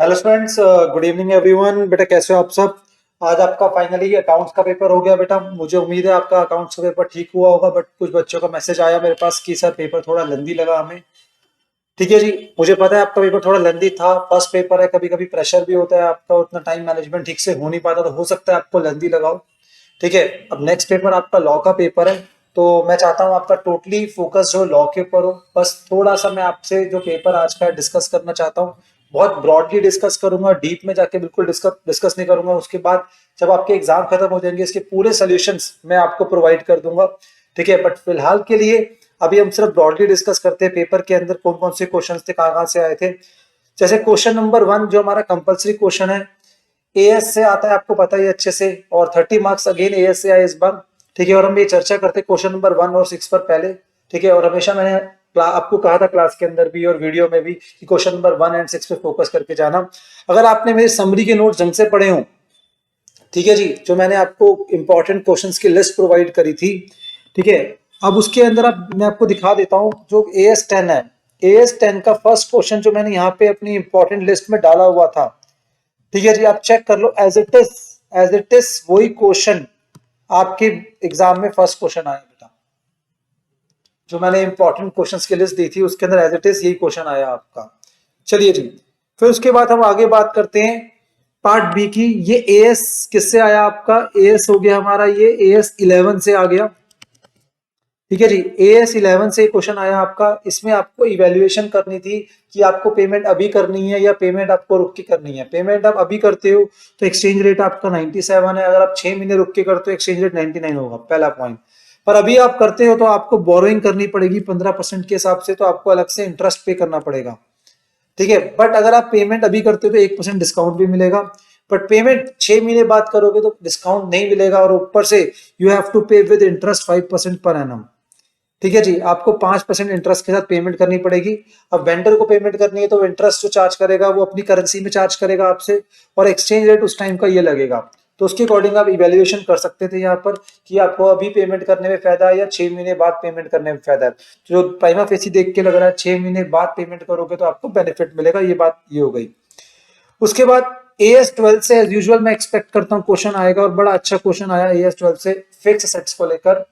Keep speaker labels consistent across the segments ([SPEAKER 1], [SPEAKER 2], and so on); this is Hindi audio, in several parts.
[SPEAKER 1] Hello students, good evening everyone. बेटा कैसे हो आप सब? आज आपका फाइनली अकाउंट्स का पेपर हो गया बेटा। मुझे उम्मीद है आपका अकाउंट्स का पेपर ठीक हुआ होगा, बट कुछ बच्चों का मैसेज आया मेरे पास कि सर पेपर थोड़ा लेंदी लगा हमें। ठीक है जी, मुझे पता है आपका पेपर थोड़ा लेंदी था। फर्स्ट पेपर है, कभी कभी प्रेशर भी होता है आपका, उतना टाइम मैनेजमेंट ठीक से हो नहीं पाता, तो हो सकता है आपको लेंदी लगाओ। ठीक है। अब नेक्स्ट पेपर आपका लॉ का पेपर है, तो मैं चाहता हूँ आपका टोटली फोकस जो लॉ के ऊपर हो। बस थोड़ा सा मैं आपसे जो पेपर आज का डिस्कस करना चाहता हूँ, बहुत ब्रॉडली डिस्कस करूंगा, डीप में जाके बिल्कुल डिस्कस नहीं करूंगा। उसके बाद जब आपके एग्जाम खत्म हो जाएंगे, इसके पूरे सोल्यूशंस मैं आपको प्रोवाइड कर दूंगा। ठीक है, बट फिलहाल के लिए अभी हम सिर्फ ब्रॉडली डिस्कस करते हैं पेपर के अंदर कौन कौन से क्वेश्चन थे, कहाँ कहाँ से आए थे। जैसे क्वेश्चन नंबर 1 जो हमारा कंपलसरी क्वेश्चन है, एएस से आता है, आपको पता ही अच्छे से, और 30 मार्क्स अगेन एएस से आए इस बार। ठीक है, और हम ये चर्चा करते हैं क्वेश्चन नंबर 1 और 6 पर पहले। ठीक है, और हमेशा मैंने आपको कहा था क्लास के अंदर भी और वीडियो में भी कि क्वेश्चन नंबर 1 एंड 6 पे फोकस करके जाना। अगर आपने मेरे समरी के नोट्स ढंग से पढ़े हो, ठीक है जी, जो मैंने आपको इंपॉर्टेंट क्वेश्चंस की लिस्ट प्रोवाइड करी थी, ठीक है, अब उसके अंदर अब मैं आपको दिखा देता हूं जो एएस 10 है। एएस 10 का फर्स्ट क्वेश्चन जो मैंने यहाँ पे अपनी इंपॉर्टेंट लिस्ट में डाला हुआ था, ठीक है जी, आप चेक कर लो। एज इट इज वही क्वेश्चन आपके एग्जाम में फर्स्ट क्वेश्चन आया बेटा। जो मैंने इंपॉर्टेंट क्वेश्चंस की लिस्ट दी थी उसके अंदर एज इट इज यही क्वेश्चन आया आपका। चलिए जी, फिर उसके बाद हम आगे बात करते हैं पार्ट बी की। ये एएस किससे आया आपका? एएस हो गया हमारा, ये एएस 11 से आ गया। ठीक है जी, एएस 11 से क्वेश्चन आया आपका। इसमें आपको इवेल्युएशन करनी थी कि आपको पेमेंट अभी करनी है या पेमेंट आपको रुक के करनी है। पेमेंट आप अभी करते हो तो एक्सचेंज रेट आपका 97 है, अगर आप 6 महीने रुक के करते हो एक्सचेंज रेट 99 होगा, पहला पॉइंट। पर अभी आप करते हो तो आपको बोरोइंग करनी पड़ेगी 15% के हिसाब से, तो आपको अलग से इंटरेस्ट पे करना पड़ेगा। ठीक है, बट अगर आप पेमेंट अभी करते हो तो 1% डिस्काउंट भी मिलेगा। बट पेमेंट 6 महीने बाद करोगे तो डिस्काउंट नहीं मिलेगा, और ऊपर से यू हैव टू पे विद इंटरेस्ट 5% पर एनम। ठीक है जी, आपको 5% इंटरेस्ट के साथ पेमेंट करनी पड़ेगी। अब वेंडर को पेमेंट करनी है तो इंटरेस्ट जो चार्ज करेगा वो अपनी करेंसी में चार्ज करेगा आपसे, और एक्सचेंज रेट उस टाइम का ये लगेगा। तो उसके अकॉर्डिंग आप इवेल्युएशन कर सकते थे यहाँ पर कि आपको अभी पेमेंट करने में फायदा है या 6 महीने बाद पेमेंट करने में फायदा है। जो प्राइमा फेसी देख के लग रहा है 6 महीने बाद पेमेंट करोगे तो आपको बेनिफिट मिलेगा, ये बात ये हो गई। उसके बाद एएस 12 से एज यूजुअल मैं एक्सपेक्ट करता हूँ क्वेश्चन आएगा, और बड़ा अच्छा क्वेश्चन आया एएस 12 से फिक्स सेट्स को लेकर।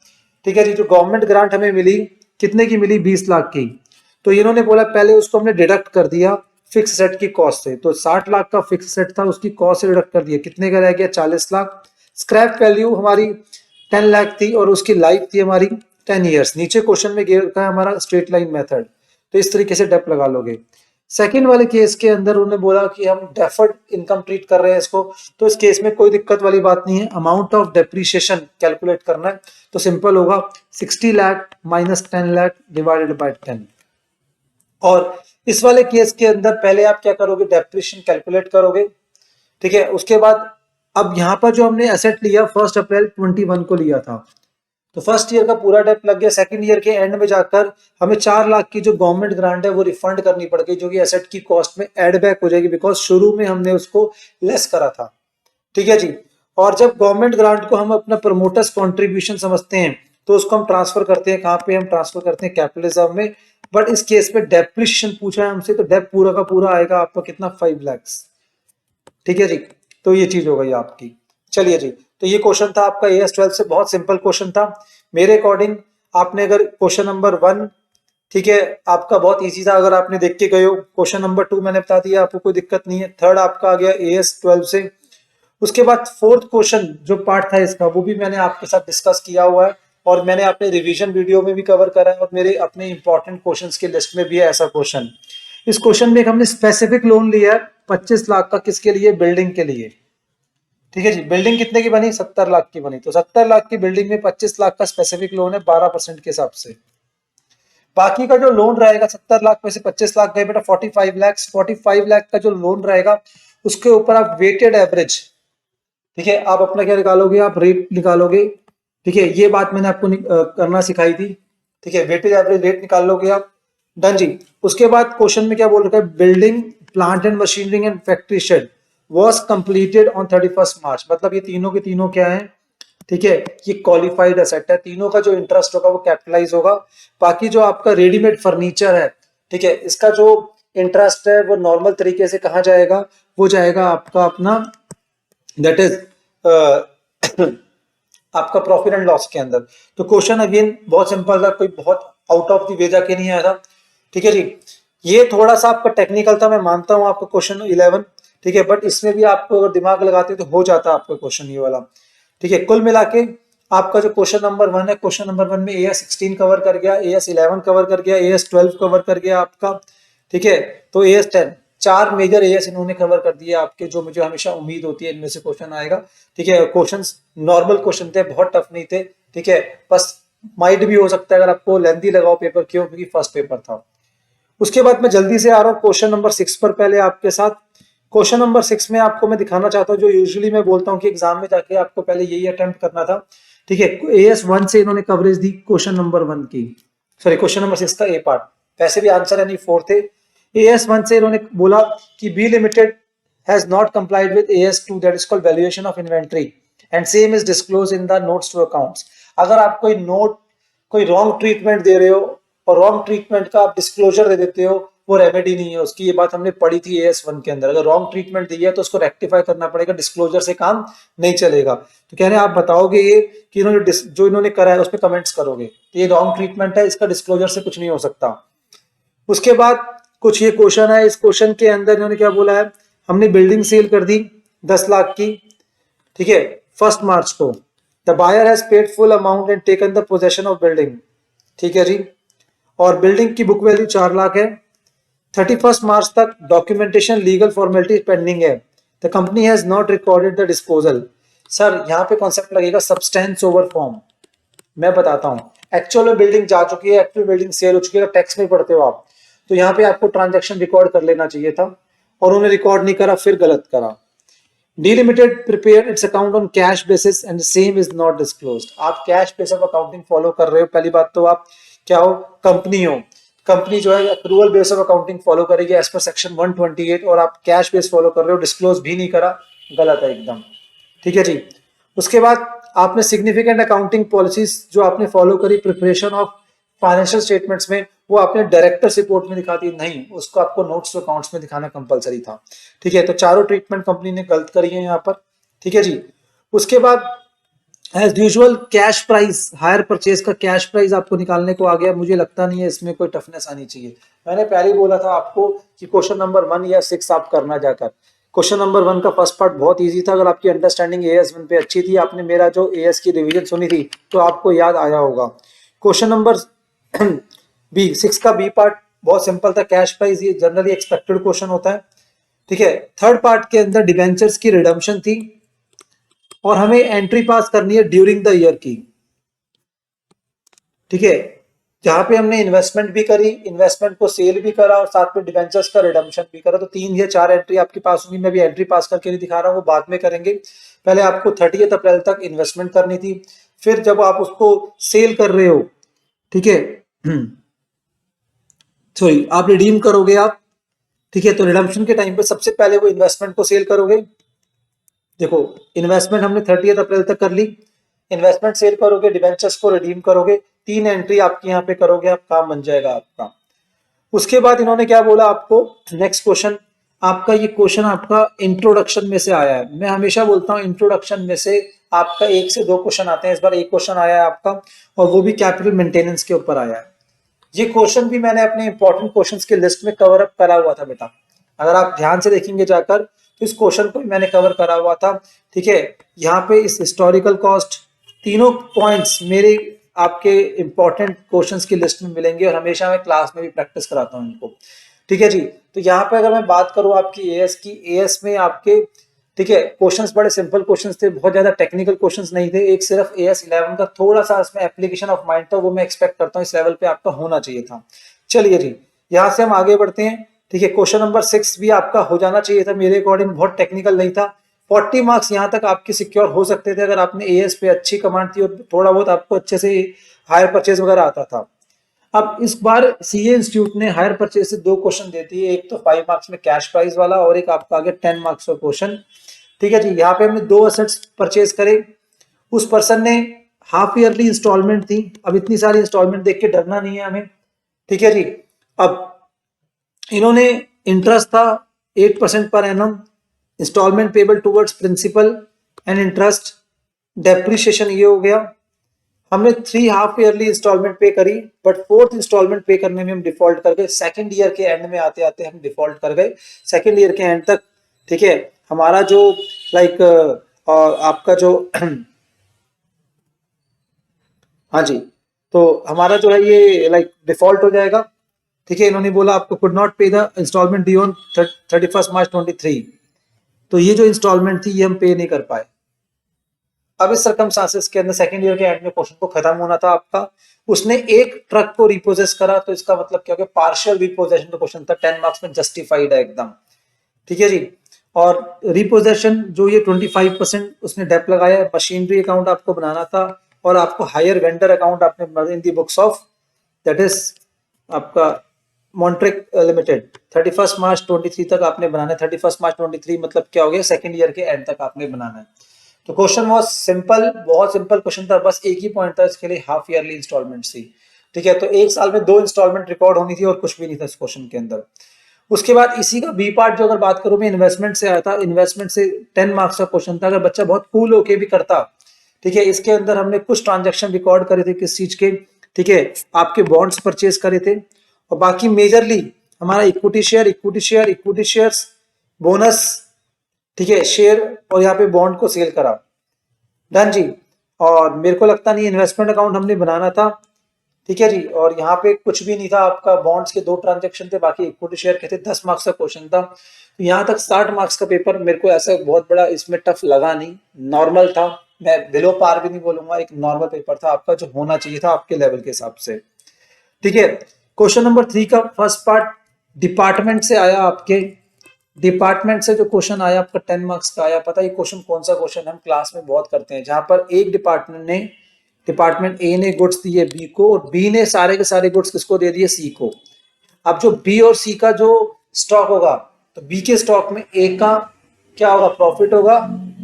[SPEAKER 1] ठीक है जी, जो गवर्नमेंट ग्रांट हमें मिली, कितने की मिली? 20 लाख की। तो इन्होंने बोला पहले उसको हमने डिडक्ट कर दिया फिक्स सेट की कॉस्ट से। तो 60 लाख का फिक्स सेट था, उसकी कॉस्ट से डिडक्ट कर दिया, कितने का रह गया? 40 लाख। स्क्रैप वैल्यू हमारी 10 लाख थी, और उसकी लाइफ थी हमारी 10 ईयर्स। नीचे क्वेश्चन में गिरता है हमारा स्ट्रेट लाइन मेथड, तो इस तरीके से डेप लगा लोगे। सेकंड वाले केस के अंदर उन्होंने बोला कि हम डेफर्ड इनकम ट्रीट कर रहे हैं इसको, तो इस केस में कोई दिक्कत वाली बात नहीं है। अमाउंट ऑफ डेप्रीशिएशन कैलकुलेट करना है, तो सिंपल होगा 60 lakh minus 10 lakh divided by 10। और इस वाले केस के अंदर पहले आप क्या करोगे? डेप्रीशिएशन कैलकुलेट करोगे। ठीक है, उसके बाद अब यहाँ पर जो हमने एसेट लिया 1 अप्रैल 21 को लिया था, तो फर्स्ट ईयर का पूरा डेप लग गया। सेकंड ईयर के एंड में जाकर हमें 4 लाख की जो गवर्नमेंट ग्रांट है वो रिफंड करनी पड़ गई, जो कि एसेट की कॉस्ट में एड बैक हो जाएगी, बिकॉज शुरू में हमने उसको लेस करा था। ठीक है जी, और जब गवर्नमेंट ग्रांट को हम अपना प्रमोटर्स कॉन्ट्रीब्यूशन समझते हैं तो उसको हम ट्रांसफर करते हैं कहाँ पे? हम ट्रांसफर करते हैं कैपिटल रिजर्व में। बट इस केस में डेप्रिशिएशन पूछा है हमसे, तो डेप पूरा का पूरा आएगा आपका कितना? 5 लाख। ठीक है जी, तो ये चीज हो गई आपकी। चलिए जी, तो ये क्वेश्चन था आपका एएस 12 से, बहुत सिंपल क्वेश्चन था मेरे अकॉर्डिंग। आपने अगर क्वेश्चन नंबर 1, ठीक है, आपका बहुत इजी था, अगर आपने देख के गए हो। क्वेश्चन नंबर 2 मैंने बता दिया, आपको कोई दिक्कत नहीं है। थर्ड आपका आ गया एएस 12 से। उसके बाद फोर्थ क्वेश्चन जो पार्ट था इसका, वो भी मैंने आपके साथ डिस्कस किया हुआ है, और मैंने अपने रिवीजन वीडियो में भी कवर करा है, और मेरे अपने इंपॉर्टेंट क्वेश्चंस की लिस्ट में भी है ऐसा क्वेश्चन। इस क्वेश्चन में एक हमने स्पेसिफिक लोन लिया है 25 लाख का, किसके लिए? बिल्डिंग के लिए। ठीक है जी, बिल्डिंग कितने की बनी? 70 लाख की बनी। तो 70 लाख की बिल्डिंग में 25 लाख का स्पेसिफिक लोन है 12% के हिसाब से। बाकी का जो लोन रहेगा 70 लाख में से 25 लाख गए बेटा 45 लाख। 45 लाख का जो लोन रहेगा उसके ऊपर आप वेटेड एवरेज, ठीक है, आप अपना क्या निकालोगे? आप रेट निकालोगे। ठीक है, ये बात मैंने आपको करना सिखाई थी। ठीक है, वेटेज एवरेज रेट निकाल लोगे आप। डन जी। उसके बाद क्वेश्चन में क्या बोल रखा है? Building plant and machinery and factory shade was completed on 31 मार्च। मतलब ये तीनों के तीनों क्या है? ठीक है, ये क्वालिफाइड एसेट है, तीनों का जो इंटरेस्ट होगा वो कैपिटलाइज होगा। बाकी जो आपका रेडीमेड फर्नीचर है, ठीक है, इसका जो इंटरेस्ट है वो नॉर्मल तरीके से कहाँ जाएगा, वो जाएगा आपका अपना दैट इज आपका प्रॉफिट एंड लॉस के अंदर। तो क्वेश्चन अगेन बहुत सिंपल था, कोई बहुत आउट ऑफ द वे जाके नहीं आया था। ठीक है जी, ये थोड़ा सा आपका टेक्निकल था, मैं मानता हूं आपका क्वेश्चन 11, ठीक है, बट इसमें भी आपको अगर दिमाग लगाते तो हो जाता आपका क्वेश्चन ये वाला। ठीक है, कुल मिला के आपका जो क्वेश्चन नंबर 1 है, क्वेश्चन नंबर 1 में AS16 कवर कर गया, AS11 कवर कर गया, AS12 कवर कर गया आपका। ठीक है, तो AS10 4 मेजर एएस इन्होंने कवर कर दिए आपके, जो मुझे हमेशा उम्मीद होती है इनमें से क्वेश्चन आएगा। ठीक है, क्वेश्चंस नॉर्मल क्वेश्चन थे, बहुत टफ नहीं थे। ठीक है, बस माइट भी हो सकता है अगर आपको लेंथी लगाओ पेपर, क्यों, क्योंकि फर्स्ट पेपर था। उसके बाद मैं जल्दी से आ रहा हूँ क्वेश्चन नंबर 6 पर पहले आपके साथ। क्वेश्चन नंबर 6 में आपको मैं दिखाना चाहता हूँ, जो यूजुअली मैं बोलता हूँ कि एग्जाम में जाके आपको पहले यही अटेम्प्ट करना था। ठीक है, AS1 से इन्होंने कवरेज दी क्वेश्चन नंबर 1 की, सॉरी क्वेश्चन नंबर 6 का ए पार्ट, वैसे भी आंसर यानी 4 थे। AS1 से इन्होंने बोला कि B limited has not complied with AS2 that is called valuation of inventory and same is disclose in the notes to accounts. अगर आप कोई नोट, कोई रॉन्ग ट्रीटमेंट दे रहे हो और रॉन्ग ट्रीटमेंट का आप डिस्क्लोजर दे देते हो, वो रेमेडी नहीं है उसकी। ये बात हमने पढ़ी थी AS1 के अंदर, अगर रॉन्ग ट्रीटमेंट दी है तो उसको रेक्टिफाई करना पड़ेगा, डिस्क्लोजर से काम नहीं चलेगा। तो कह रहे हैं आप बताओगे ये कि इन्होंने जो इन्होंने करा है उस पर कमेंट्स करोगे, ये रॉन्ग ट्रीटमेंट है, इसका डिस्क्लोजर से कुछ नहीं हो सकता। उसके बाद कुछ ये क्वेश्चन है, इस क्वेश्चन के अंदर इन्होंने क्या बोला है, हमने बिल्डिंग सेल कर दी 10 लाख की, ठीक है, 1 मार्च को। The buyer has paid full amount and taken the possession of building. ठीक है जी, और बिल्डिंग की बुक वैल्यू 4 लाख है। 31 मार्च तक डॉक्यूमेंटेशन लीगल फॉर्मेलिटी पेंडिंग है। The company has not recorded the disposal. Sir यहाँ पे कॉन्सेप्ट लगेगा सब्सटेंस ओवर फॉर्म। मैं बताता हूँ, एक्चुअल में बिल्डिंग जा चुकी है, एक्चुअल बिल्डिंग सेल हो चुकी है, टैक्स में पढ़ते हो आप, तो यहाँ पे आपको ट्रांजैक्शन रिकॉर्ड कर लेना चाहिए था, और उन्होंने रिकॉर्ड नहीं करा, फिर गलत करा। D limited prepare its account on cash basis and same is not disclosed. आप cash base of accounting follow कर रहे हो, पहली बात तो आप क्या हो, कंपनी हो। कंपनी जो है accrual base of accounting follow करेगी एज पर सेक्शन 128, और आप कैश बेस फॉलो कर रहे हो, डिस्क्लोज भी नहीं करा, गलत है एकदम। ठीक है जी, उसके बाद आपने सिग्निफिकेंट अकाउंटिंग पॉलिसीज जो आपने फॉलो करी प्रिपरेशन ऑफ फाइनेंशियल स्टेटमेंट्स में, वो आपने डायरेक्टर रिपोर्ट में दिखा दी नहीं, उसको आपको नोट्स टू अकाउंट्स में दिखाना कंपलसरी था। ठीक है, तो चारों ट्रीटमेंट कंपनी ने गलत करी है यहाँ पर। ठीक है जी, उसके बाद as usual cash price, hire purchase का कैश प्राइस आपको निकालने को आ गया। मुझे लगता नहीं है इसमें कोई टफनेस आनी चाहिए। मैंने पहले ही बोला था आपको कि क्वेश्चन नंबर 1 या 6 आप करना जाकर। क्वेश्चन नंबर 1 का फर्स्ट पार्ट बहुत इजी था, अगर आपकी अंडरस्टैंडिंग AS1 पे अच्छी थी, आपने मेरा जो AS की रिवीजन सुनी थी, तो आपको याद आया होगा। क्वेश्चन नंबर B6 का बी पार्ट बहुत सिंपल था, कैश प्राइस, ये जनरली एक्सपेक्टेड क्वेश्चन होता है। ठीक है, थर्ड पार्ट के अंदर डिबेंचर्स की रिडम्पशन थी, और हमें एंट्री पास करनी है ड्यूरिंग द ईयर की। ठीक है, जहां पे हमने इन्वेस्टमेंट भी करी, इन्वेस्टमेंट को सेल भी करा, और साथ में डिबेंचर्स का रिडम्पशन भी करा, तो 3 या 4 एंट्री आपके पास होगी। मैं भी एंट्री पास करके नहीं दिखा रहा हूँ, वो बाद में करेंगे। पहले आपको 30 अप्रैल तक इन्वेस्टमेंट करनी थी, फिर जब आप उसको सेल कर रहे हो, ठीक है, सॉरी आप रिडीम करोगे आप, ठीक है, तो रिडम्पशन के टाइम पे सबसे पहले वो इन्वेस्टमेंट को सेल करोगे। देखो, इन्वेस्टमेंट हमने 30 अप्रैल तक कर ली, इन्वेस्टमेंट सेल करोगे, डिबेंचर्स को रिडीम करोगे, 3 एंट्री आपकी यहाँ पे करोगे, आप काम बन जाएगा आपका। उसके बाद इन्होंने क्या बोला आपको, नेक्स्ट क्वेश्चन आपका, ये क्वेश्चन आपका इंट्रोडक्शन में से आया है। मैं हमेशा बोलता हूँ इंट्रोडक्शन में से आपका 1 से 2 क्वेश्चन आते हैं, इस बार 1 क्वेश्चन आया है आपका, और वो भी कैपिटल मेंटेनेंस के ऊपर आया है। ये क्वेश्चन भी मैंने अपने इंपॉर्टेंट क्वेश्चंस के लिस्ट में कवर अप करा हुआ था बेटा, अगर आप ध्यान से देखेंगे जाकर तो इस क्वेश्चन को भी मैंने कवर करा हुआ था। ठीक है, यहाँ पे इस हिस्टोरिकल कॉस्ट, तीनों पॉइंट्स मेरे आपके इंपॉर्टेंट क्वेश्चंस की लिस्ट में मिलेंगे, और हमेशा मैं क्लास में भी प्रैक्टिस कराता हूँ इनको। ठीक है जी, तो यहाँ पे अगर मैं बात करूँ आपकी एएस की, एएस में आपके, ठीक है, क्वेश्चंस बड़े सिंपल क्वेश्चंस थे, बहुत ज्यादा टेक्निकल क्वेश्चंस नहीं थे। एक सिर्फ AS11 का थोड़ा सा इसमें एप्लीकेशन ऑफ माइंड था, वो मैं एक्सपेक्ट करता हूँ इस लेवल पे आपका होना चाहिए था। चलिए जी, यहाँ से हम आगे बढ़ते हैं। ठीक है, क्वेश्चन नंबर 6 भी आपका हो जाना चाहिए था मेरे अकॉर्डिंग, बहुत टेक्निकल नहीं था। 40 मार्क्स यहाँ तक आपके सिक्योर हो सकते थे अगर आपने AS पे अच्छी कमांड थी और थोड़ा बहुत आपको अच्छे से हायर परचेज वगैरह आता था। अब इस बार CA इंस्टीट्यूट ने हायर परचेज से 2 क्वेश्चन देती है, एक तो 5 मार्क्स में कैश प्राइस वाला, और एक आपका आगे 10 मार्क्स का क्वेश्चन। ठीक है जी, यहाँ पे हमने 2 असेट्स परचेज करे, उस पर्सन ने हाफ ईयरली इंस्टॉलमेंट थी। अब इतनी सारी इंस्टॉलमेंट देख के डरना नहीं है हमें। ठीक है जी, अब इन्होंने इंटरेस्ट था 8% per annum, installment payable towards principal and interest, depreciation ये हो गया। हमने 3 हाफ ईयरली इंस्टॉलमेंट पे करी, बट फोर्थ इंस्टॉलमेंट पे करने में हम डिफॉल्ट कर गए। सेकंड ईयर के एंड में आते आते हम डिफॉल्ट कर गए, सेकंड ईयर के एंड तक। ठीक है, हमारा जो लाइक आपका जो हाँ जी, तो हमारा जो है ये लाइक डिफॉल्ट हो जाएगा। ठीक है, इन्होंने बोला आपको कुड नॉट पे द इंस्टॉलमेंट ड्यू ऑन 31 मार्च 2023। तो ये जो इंस्टॉलमेंट थी ये हम पे नहीं कर पाए। अब इस सर्कमस्टांसेस के अंदर सेकंड ईयर के एंड में क्वेश्चन को खत्म होना था आपका, उसने एक ट्रक को रिपोजेस करा, तो इसका मतलब क्या हो गया, पार्शियल रिपोजेशन का क्वेश्चन था, 10 मार्क्स में जस्टिफाइड है एकदम। ठीक है जी। और रिपोजेशन जो ये 25% उसने डेप लगाया, मशीनरी अकाउंट आपको बनाना था, और आपको हायर वेंडर अकाउंट आपने इन दी बुक्स ऑफ दैट इज आपका मॉन्ट्रिक लिमिटेड 31 मार्च 23 तक आपने बनाना है। 31 मार्च 23 मतलब क्या हो गया, सेकंड ईयर के एंड तक आपने बनाना है। तो क्वेश्चन वॉज सिंपल, बहुत सिंपल क्वेश्चन था, बस एक ही पॉइंट था इसके लिए, हाफ ईयरली इंस्टॉलमेंट थी। ठीक है, तो एक साल में 2 इंस्टॉलमेंट रिकॉर्ड होनी थी और कुछ भी नहीं था इस क्वेश्चन के अंदर। उसके बाद इसी का बी पार्ट जो अगर बात करूं मैं, इन्वेस्टमेंट से आया था। इन्वेस्टमेंट से 10 मार्क्स का क्वेश्चन था, अगर बच्चा बहुत कूल होके भी करता। ठीक है, इसके अंदर हमने कुछ ट्रांजेक्शन रिकॉर्ड करे थे, किस चीज के, ठीक है, आपके बॉन्ड्स परचेज करे थे, और बाकी मेजरली हमारा equity share, equity share, equity shares, bonus, ठीक है, शेयर, और यहाँ पे बॉन्ड को सेल करा। डन जी। और मेरे को लगता नहीं इन्वेस्टमेंट अकाउंट हमने बनाना था। ठीक है जी, और यहाँ पे कुछ भी नहीं था आपका, बॉन्ड्स के 2 ट्रांजेक्शन थे, बाकी इक्विटी शेयर के थे। 10 मार्क्स का क्वेश्चन था, तो यहाँ तक 60 मार्क्स का पेपर मेरे को ऐसा बहुत बड़ा इसमें टफ लगा नहीं, नॉर्मल था। मैं बिलो पार भी नहीं बोलूंगा, एक नॉर्मल पेपर था आपका, जो होना चाहिए था आपके लेवल के हिसाब से। ठीक है, क्वेश्चन नंबर 3 का फर्स्ट पार्ट डिपार्टमेंट से आया आपके। डिपार्टमेंट से जो क्वेश्चन आया आपका 10 मार्क्स का आया। पता है ये क्वेश्चन कौन सा क्वेश्चन हम क्लास में बहुत करते हैं, जहां पर एक डिपार्टमेंट ए ने गुड्स दिए बी को, और बी ने सारे के सारे गुड्स किसको दे दिए, सी को। अब जो बी और सी का जो स्टॉक होगा, तो बी के स्टॉक में ए का क्या होगा, प्रॉफिट होगा,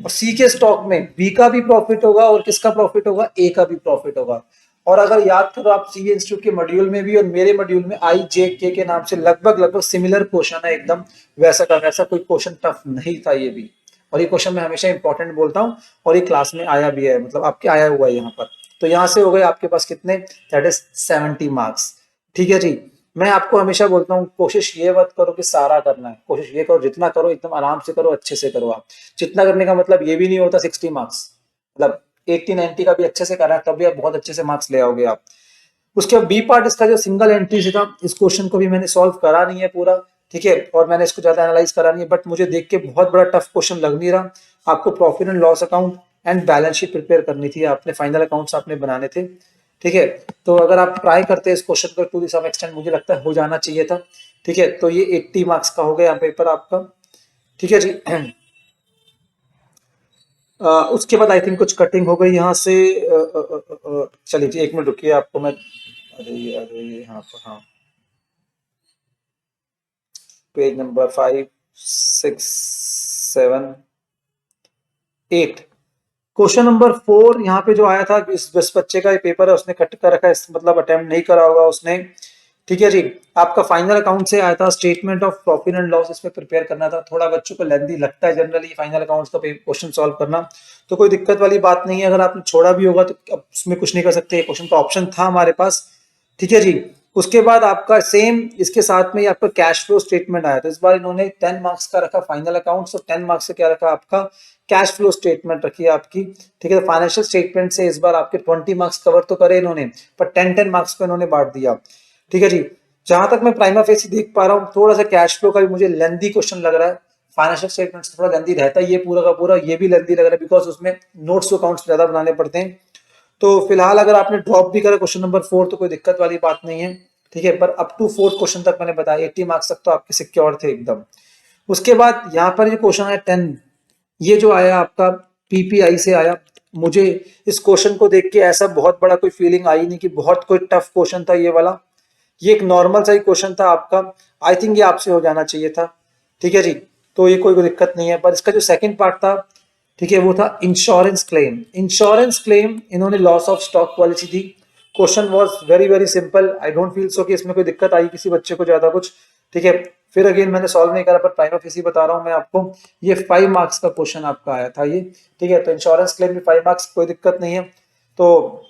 [SPEAKER 1] और सी के स्टॉक में बी का भी प्रॉफिट होगा, और किसका प्रॉफिट होगा, ए का भी प्रॉफिट होगा। और अगर याद करो आप, सी इंस्टीट्यूट के मॉड्यूल में भी और मेरे मॉड्यूल में आई जे के नाम से लगभग लगभग सिमिलर क्वेश्चन है एकदम, वैसा का वैसा कोई क्वेश्चन टफ नहीं था ये भी। और ये क्वेश्चन मैं हमेशा इंपॉर्टेंट बोलता हूँ, और ये क्लास में आया भी है, मतलब आपके आया हुआ है यहाँ पर। तो यहाँ से हो गए आपके पास कितने, दैट इज 70 मार्क्स। ठीक है जी। मैं आपको हमेशा बोलता हूँ, कोशिश ये मत करो कि सारा करना है, कोशिश ये करो जितना करो एकदम आराम से करो, अच्छे से करो। आप जितना करने का मतलब ये भी नहीं होता 60 मार्क्स, मतलब 80-90 का भी अच्छे से करा है तब भी आप बहुत अच्छे से मार्क्स ले आओगे आप। उसके बाद बी पार्ट इसका जो सिंगल एंट्री से था, इस क्वेश्चन को भी मैंने सॉल्व करा नहीं है पूरा। ठीक है, और मैंने इसको ज्यादा एनालाइज करा नहीं है, बट मुझे देख के बहुत बड़ा टफ क्वेश्चन लग नहीं रहा। आपको profit and loss account and balance sheet prepare करनी थी, आपने फाइनल अकाउंट्स आपने बनाने थे। ठीक है, तो अगर आप ट्राई करते इस क्वेश्चन को टू सम एक्सटेंट, मुझे लगता है हो जाना चाहिए था। ठीक है, तो ये 80 मार्क्स का हो गया पेपर आपका। ठीक है जी। उसके बाद आई थिंक कुछ कटिंग हो गई यहाँ से। चलिए जी, 1 मिनट रुकिए, आपको मैं, अरे ये यहाँ पर, हाँ, पेज नंबर 5, 6, 7, 8, क्वेश्चन नंबर 4 यहाँ पे जो आया था, इस बच्चे का ये पेपर है, उसने कट कर रखा है, मतलब अटेम्प्ट नहीं करा होगा उसने। ठीक है जी। आपका फाइनल अकाउंट से आया था, statement of profit and loss इसमें प्रिपेयर करना था। थोड़ा बच्चों को लेंथी लगता है जनरली फाइनल अकाउंट्स का क्वेश्चन सॉल्व करना, तो कोई दिक्कत वाली बात नहीं है। अगर आपने छोड़ा भी होगा तो अब उसमें कुछ नहीं कर सकते, क्वेश्चन का ऑप्शन था हमारे पास। ठीक है जी। उसके बाद आपका सेम इसके साथ में ही आपका कैश फ्लो स्टेटमेंट आया था। इस बार इन्होंने 10 मार्क्स का रखा फाइनल अकाउंट्स, और 10 मार्क्स से क्या रखा आपका, कैश फ्लो स्टेटमेंट रखी है आपकी। ठीक है, फाइनेंशियल स्टेटमेंट से इस बार आपके 20 मार्क्स कवर तो करे इन्होंने, पर 10-10 मार्क्स को इन्होंने बांट दिया। ठीक है जी। जहां तक मैं प्राइमा फेसी देख पा रहा हूँ, थोड़ा सा कैश फ्लो का भी मुझे लेंदी क्वेश्चन लग रहा है। फाइनेंशियल स्टेटमेंट से थोड़ा लेंदी रहता है ये पूरा का पूरा, ये भी लेंदी लग रहा है, बिकॉज उसमें नोट्स अकाउंट्स ज्यादा बनाने पड़ते हैं। तो फिलहाल अगर आपने ड्रॉप भी करा क्वेश्चन नंबर 4 तो कोई दिक्कत वाली बात नहीं है। ठीक है, पर अप टू 4th क्वेश्चन तक मैंने बताया, 80 मार्क्स तक तो आपके सिक्योर थे एकदम। उसके बाद यहाँ पर ये क्वेश्चन आया 10, ये जो आया आपका पीपीआई से आया। मुझे इस क्वेश्चन को देख के ऐसा बहुत बड़ा कोई फीलिंग आई नहीं कि बहुत कोई टफ क्वेश्चन था ये वाला। ये एक नॉर्मल सा ही क्वेश्चन था आपका, आई थिंक ये आपसे हो जाना चाहिए था। ठीक है जी, तो ये कोई दिक्कत नहीं है। पर इसका जो सेकंड पार्ट था, ठीक है, वो था इंश्योरेंस क्लेम। इंश्योरेंस क्लेम इन्होंने loss of stock policy the. Question was very very simple, I don't feel so कि इसमें कोई दिक्कत आई किसी बच्चे को ज्यादा कुछ। ठीक है। फिर अगेन मैंने सॉल्व नहीं करा, पर प्राइमा फेसी बता रहा हूँ मैं आपको। ये 5 मार्क्स का क्वेश्चन आपका आया था ये, ठीक है। तो इंश्योरेंस क्लेम में 5 मार्क्स, कोई दिक्कत नहीं है। तो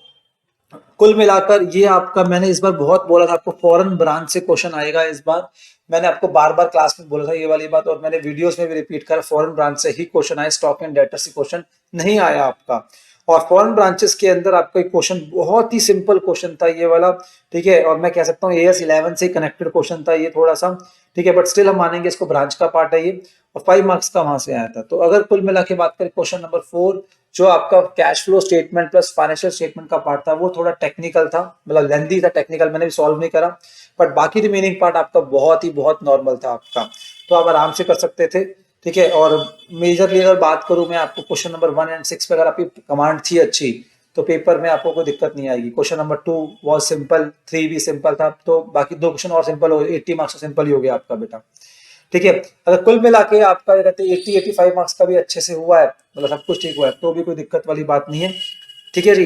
[SPEAKER 1] कुल मिलाकर ये आपका, मैंने इस बार बहुत बोला था आपको फॉरेन ब्रांच से क्वेश्चन आएगा इस बार। मैंने आपको बार बार क्लास में बोला था ये वाली बात, और मैंने वीडियोस में भी रिपीट करा, फॉरेन ब्रांच से ही क्वेश्चन आए, स्टॉक एंड डेटा से क्वेश्चन नहीं आया आपका। और फॉरेन ब्रांचेस के अंदर आपका एक क्वेश्चन बहुत ही सिंपल क्वेश्चन था ये वाला, ठीक है। और मैं कह सकता हूँ AS 11 से कनेक्टेड क्वेश्चन था ये थोड़ा सा, ठीक है। बट स्टिल हम मानेंगे इसको ब्रांच का पार्ट है ये, और 5 मार्क्स का वहां से आया था। तो अगर कुल मिला के बात करें क्वेश्चन नंबर 4, जो आपका cash flow statement plus financial statement का पार्ट था, वो थोड़ा टेक्निकल था, मतलब लेंदी था, टेक्निकल, मैंने भी सॉल्व नहीं करा। बट बाकी रिमेनिंग पार्ट आपका बहुत नॉर्मल था आपका, तो आप आराम से कर सकते थे, ठीक है। और मेजरली अगर बात करूं मैं आपको, क्वेश्चन नंबर 1 एंड 6 पे अगर आपकी कमांड थी अच्छी, तो पेपर में आपको कोई दिक्कत नहीं आएगी। क्वेश्चन नंबर 2 वॉज सिंपल, 3 भी सिंपल था, तो बाकी 2 क्वेश्चन और सिंपल हो, 80 मार्क्स सिंपल ही हो गया आपका बेटा, ठीक है। अगर कुल मिला के आपका कहते हैं 80-85 मार्क्स का भी अच्छे से हुआ है, मतलब सब कुछ ठीक हुआ है, तो भी कोई दिक्कत वाली बात नहीं है, ठीक है जी।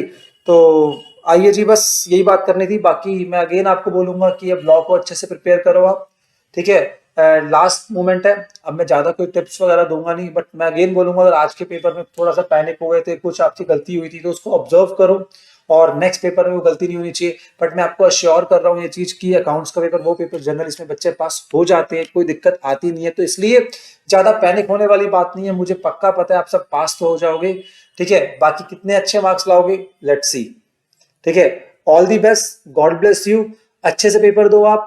[SPEAKER 1] तो आइए जी, बस यही बात करनी थी। बाकी मैं अगेन आपको बोलूंगा कि ये ब्लॉग को अच्छे से प्रिपेयर करो आप, ठीक है। लास्ट मोमेंट है, अब मैं ज्यादा कोई टिप्स वगैरह दूंगा नहीं, बट मैं अगेन बोलूंगा अगर आज के पेपर में थोड़ा सा पैनिक हो गए थे, कुछ आपकी गलती हुई थी, तो उसको ऑब्जर्व करो, और नेक्स्ट पेपर में वो गलती नहीं होनी चाहिए। बट मैं आपको अश्योर कर रहा हूँ ये चीज की अकाउंट्स का पेपर वो पेपर जनरल, इसमें बच्चे पास हो जाते हैं, कोई दिक्कत आती नहीं है, तो इसलिए ज्यादा पैनिक होने वाली बात नहीं है। मुझे पक्का पता है आप सब पास तो हो जाओगे, ठीक है। बाकी कितने अच्छे मार्क्स लाओगे, लेट्स सी, ठीक है। All the best, God bless you, अच्छे से पेपर दो आप।